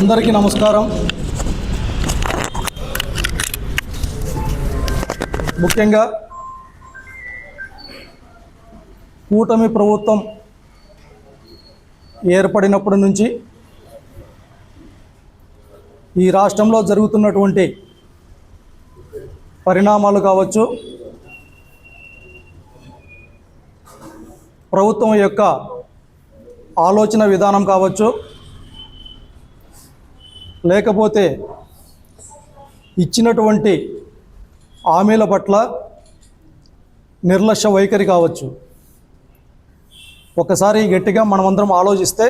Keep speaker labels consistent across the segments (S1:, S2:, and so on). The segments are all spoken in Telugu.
S1: అందరికీ నమస్కారం. ముఖ్యంగా కూటమి ప్రభుత్వం ఏర్పడినప్పటి నుంచి ఈ రాష్ట్రంలో జరుగుతున్నటువంటి పరిణామాలు కావచ్చు, ప్రభుత్వం యొక్క ఆలోచన విధానం కావచ్చు, లేకపోతే ఇచ్చినటువంటి హామీల పట్ల నిర్లక్ష్య వైఖరి కావచ్చు, ఒకసారి గట్టిగా మనమందరం ఆలోచిస్తే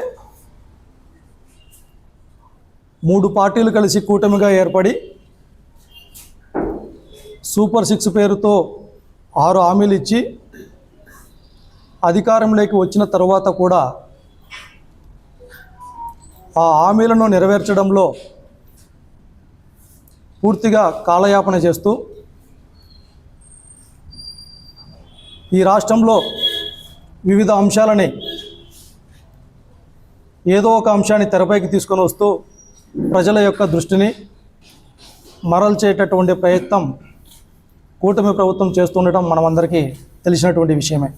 S1: 3 పార్టీలు కలిసి కూటమిగా ఏర్పడి సూపర్ 6 పేరుతో 6 హామీలు ఇచ్చి అధికారంలోకి వచ్చిన తర్వాత కూడా ఆ హామీలను నెరవేర్చడంలో పూర్తిగా కాలయాపన చేస్తూ ఈ రాష్ట్రంలో వివిధ అంశాలని ఏదో ఒక అంశాన్ని తెరపైకి తీసుకొని వస్తూ ప్రజల యొక్క దృష్టిని మరల్చేటటువంటి ప్రయత్నం కూటమి ప్రభుత్వం చేస్తుండటం మనమందరికీ తెలిసినటువంటి విషయమే.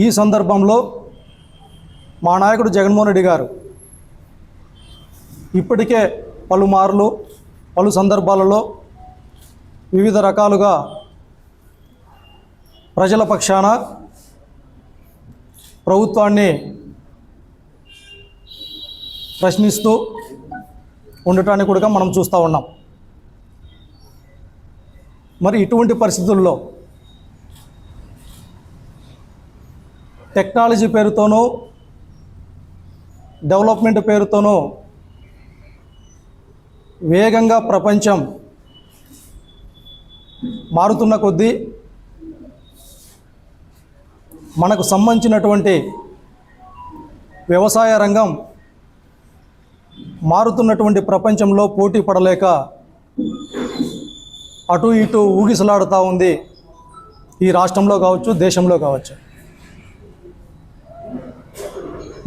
S1: ఈ సందర్భంలో మా నాయకుడు జగన్మోహన్ రెడ్డి గారు ఇప్పటికే పలుమార్లు పలు సందర్భాలలో వివిధ రకాలుగా ప్రజల పక్షాన ప్రభుత్వాన్ని ప్రశ్నిస్తూ ఉండటానికి కూడా మనం చూస్తూ ఉన్నాం. మరి ఇటువంటి పరిస్థితుల్లో టెక్నాలజీ పేరుతోనూ డెవలప్మెంట్ పేరుతోనూ వేగంగా ప్రపంచం మారుతున్న కొద్దీ మనకు సంబంధించినటువంటి వ్యవసాయ రంగం మారుతున్నటువంటి ప్రపంచంలో పోటీ పడలేక అటు ఇటు ఊగిసలాడుతూ ఉంది ఈ రాష్ట్రంలో కావచ్చు, దేశంలో కావచ్చు.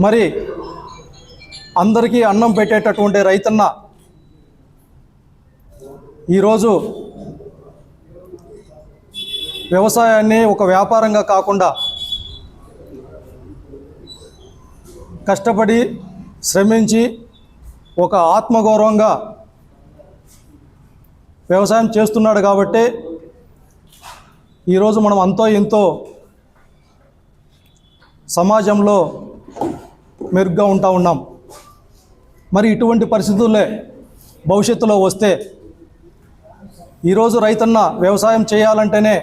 S1: మరి అందరికీ అన్నం పెట్టేటటువంటి రైతన్న ఈరోజు వ్యవసాయాన్ని ఒక వ్యాపారంగా కాకుండా కష్టపడి శ్రమించి ఒక ఆత్మగౌరవంగా వ్యవసాయం చేస్తున్నాడు కాబట్టి ఈరోజు మనం అంతో ఎంతో సమాజంలో మెరుగ్గా ఉంటా ఉన్నాం. మరి ఇటువంటి పరిస్థితులే భవిష్యత్తులో వస్తే ఈరోజు రైతన్న వ్యవసాయం చేయాలంటేనే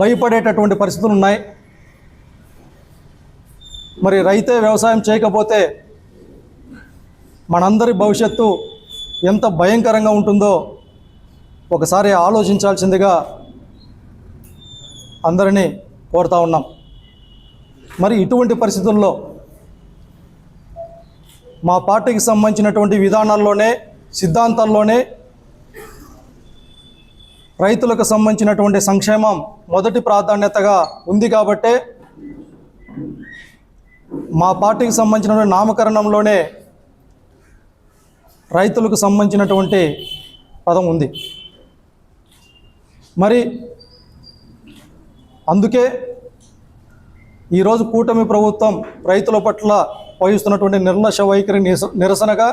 S1: భయపడేటటువంటి పరిస్థితులు ఉన్నాయి. మరి రైతే వ్యవసాయం చేయకపోతే మనందరి భవిష్యత్తు ఎంత భయంకరంగా ఉంటుందో ఒకసారి ఆలోచించాల్సిందిగా అందరినీ కోరుతా ఉన్నాం. మరి ఇటువంటి పరిస్థితుల్లో మా పార్టీకి సంబంధించినటువంటి విధానాల్లోనే, సిద్ధాంతాల్లోనే రైతులకు సంబంధించినటువంటి సంక్షేమం మొదటి ప్రాధాన్యతగా ఉంది కాబట్టే మా పార్టీకి సంబంధించినటువంటి నామకరణంలోనే రైతులకు సంబంధించినటువంటి పదం ఉంది. మరి అందుకే ఈరోజు కూటమి ప్రభుత్వం రైతుల పట్ల వహిస్తున్నటువంటి నిర్లక్ష్య వైఖరి నిరసనగా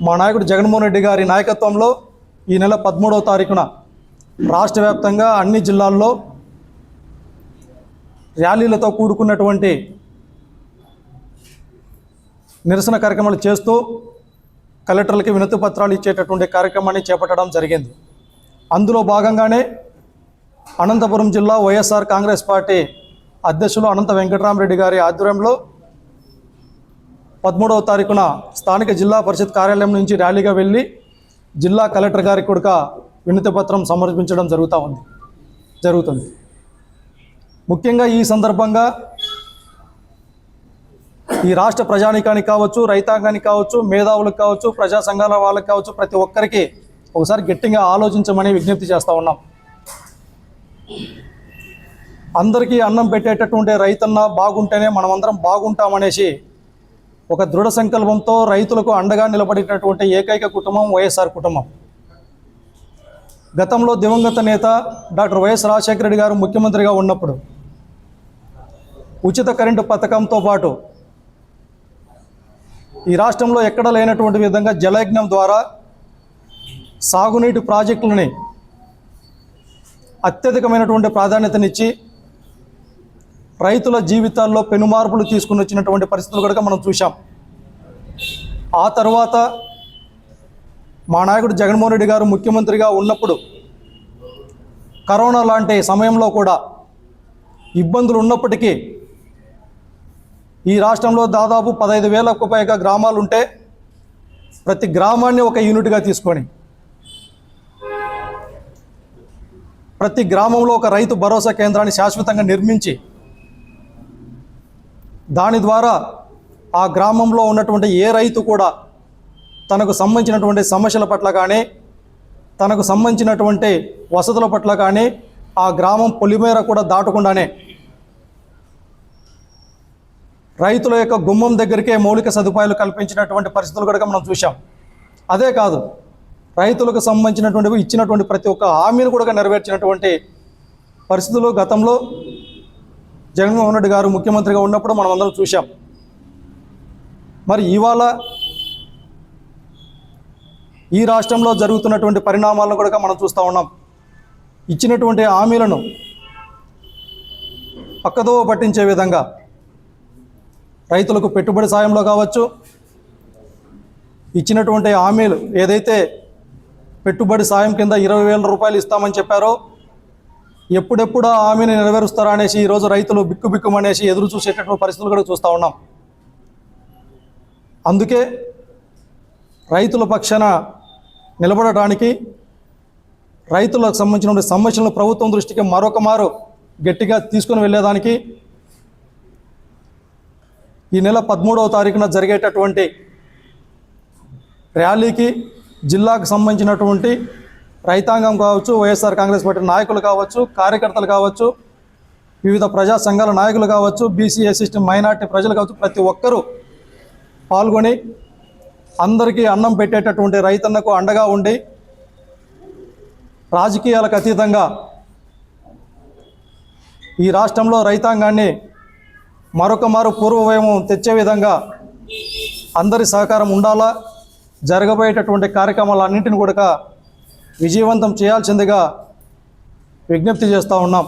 S1: మా నాయకుడు జగన్మోహన్ రెడ్డి గారి నాయకత్వంలో ఈ నెల 13వ తారీఖున రాష్ట్ర వ్యాప్తంగా అన్ని జిల్లాల్లో ర్యాలీలతో కూడుకున్నటువంటి నిరసన కార్యక్రమాలు చేస్తూ కలెక్టర్లకి వినతి పత్రాలు ఇచ్చేటటువంటి కార్యక్రమాన్ని చేపట్టడం జరిగింది. అందులో భాగంగానే అనంతపురం జిల్లా వైఎస్ఆర్ కాంగ్రెస్ పార్టీ అధ్యక్షులు అనంత వెంకటరామరెడ్డి గారి ఆధ్వర్యంలో 13వ తారీఖున స్థానిక జిల్లా పరిషత్ కార్యాలయం నుంచి ర్యాలీగా వెళ్ళి జిల్లా కలెక్టర్ గారికి కూడా వినతి పత్రం సమర్పించడం జరుగుతుంది. ముఖ్యంగా ఈ సందర్భంగా ఈ రాష్ట్ర ప్రజానీకానికి కావచ్చు, రైతాంగానికి కావచ్చు, మేధావులకు కావచ్చు, ప్రజా సంఘాల వాళ్ళకి కావచ్చు, ప్రతి ఒక్కరికి ఒకసారి గట్టిగా ఆలోచించమని విజ్ఞప్తి చేస్తూ ఉన్నాం. అందరికీ అన్నం పెట్టేటటువంటి రైతన్న బాగుంటేనే మనమందరం బాగుంటామనేసి ఒక దృఢ సంకల్పంతో రైతులకు అండగా నిలబడినటువంటి ఏకైక కుటుంబం వైఎస్ఆర్ కుటుంబం. గతంలో దివంగత నేత డాక్టర్ వైఎస్ రాజశేఖర రెడ్డి గారు ముఖ్యమంత్రిగా ఉన్నప్పుడు ఉచిత కరెంటు పథకంతో పాటు ఈ రాష్ట్రంలో ఎక్కడ లేనటువంటి విధంగా జలయజ్ఞం ద్వారా సాగునీటి ప్రాజెక్టులని అత్యధికమైనటువంటి ప్రాధాన్యతనిచ్చి రైతుల జీవితాల్లో పెనుమార్పులు తీసుకుని వచ్చినటువంటి పరిస్థితులు కనుక మనం చూసాం. ఆ తర్వాత మా నాయకుడు జగన్మోహన్ రెడ్డి గారు ముఖ్యమంత్రిగా ఉన్నప్పుడు కరోనా లాంటి సమయంలో కూడా ఇబ్బందులు ఉన్నప్పటికీ ఈ రాష్ట్రంలో దాదాపు 15,000కు పైగా గ్రామాలు ఉంటే ప్రతి గ్రామాన్ని ఒక యూనిట్గా తీసుకొని ప్రతి గ్రామంలో ఒక రైతు భరోసా కేంద్రాన్ని శాశ్వతంగా నిర్మించి దాని ద్వారా ఆ గ్రామంలో ఉన్నటువంటి ఏ రైతు కూడా తనకు సంబంధించినటువంటి సమస్యల పట్ల కానీ తనకు సంబంధించినటువంటి వసతుల పట్ల కానీ ఆ గ్రామం పొలిమేర కూడా దాటకుండానే రైతుల యొక్క గుమ్మం దగ్గరికే మౌలిక సదుపాయాలు కల్పించినటువంటి పరిస్థితులు కూడా మనం చూసాం. అదే కాదు, రైతులకు సంబంధించినటువంటి ఇచ్చినటువంటి ప్రతి ఒక్క హామీని కూడా నెరవేర్చినటువంటి పరిస్థితులు గతంలో జగన్మోహన్ రెడ్డి గారు ముఖ్యమంత్రిగా ఉన్నప్పుడు మనం అందరం చూసాం. మరి ఇవాళ ఈ రాష్ట్రంలో జరుగుతున్నటువంటి పరిణామాలను కూడా మనం చూస్తూ ఉన్నాం. ఇచ్చినటువంటి హామీలను పక్కదోవ పట్టించే విధంగా రైతులకు పెట్టుబడి సాయంలో కావచ్చు, ఇచ్చినటువంటి హామీలు ఏదైతే పెట్టుబడి సాయం కింద 20,000 రూపాయలు ఇస్తామని చెప్పారో ఎప్పుడెప్పుడు ఆ హామీని నెరవేరుస్తారా అనేసి ఈరోజు రైతులు బిక్కుబిక్కుమనేసి ఎదురు చూసేటటువంటి పరిస్థితులు కూడా చూస్తూ ఉన్నాం. అందుకే రైతుల పక్షాన నిలబడటానికి రైతులకు సంబంధించిన సమస్యలను ప్రభుత్వం దృష్టికి మరొక మారు గట్టిగా తీసుకుని వెళ్ళేదానికి ఈ నెల 13వ తారీఖున జరిగేటటువంటి ర్యాలీకి జిల్లాకు సంబంధించినటువంటి రైతాంగం కావచ్చు, వైఎస్ఆర్ కాంగ్రెస్ పార్టీ నాయకులు కావచ్చు, కార్యకర్తలు కావచ్చు, వివిధ ప్రజా సంఘాల నాయకులు కావచ్చు, బీసీ ఎస్సీ మైనార్టీ ప్రజలు కావచ్చు, ప్రతి ఒక్కరూ పాల్గొని అందరికీ అన్నం పెట్టేటటువంటి రైతన్నకు అండగా ఉండి రాజకీయాలకు అతీతంగా ఈ రాష్ట్రంలో రైతాంగాన్ని మరొక మారు పూర్వవైభవం తెచ్చే విధంగా అందరి సహకారం ఉండాలా. జరగబోయేటటువంటి కార్యక్రమాలన్నింటిని కూడా విజయవంతం చేయాల్సిందిగా విజ్ఞప్తి చేస్తూ ఉన్నాం.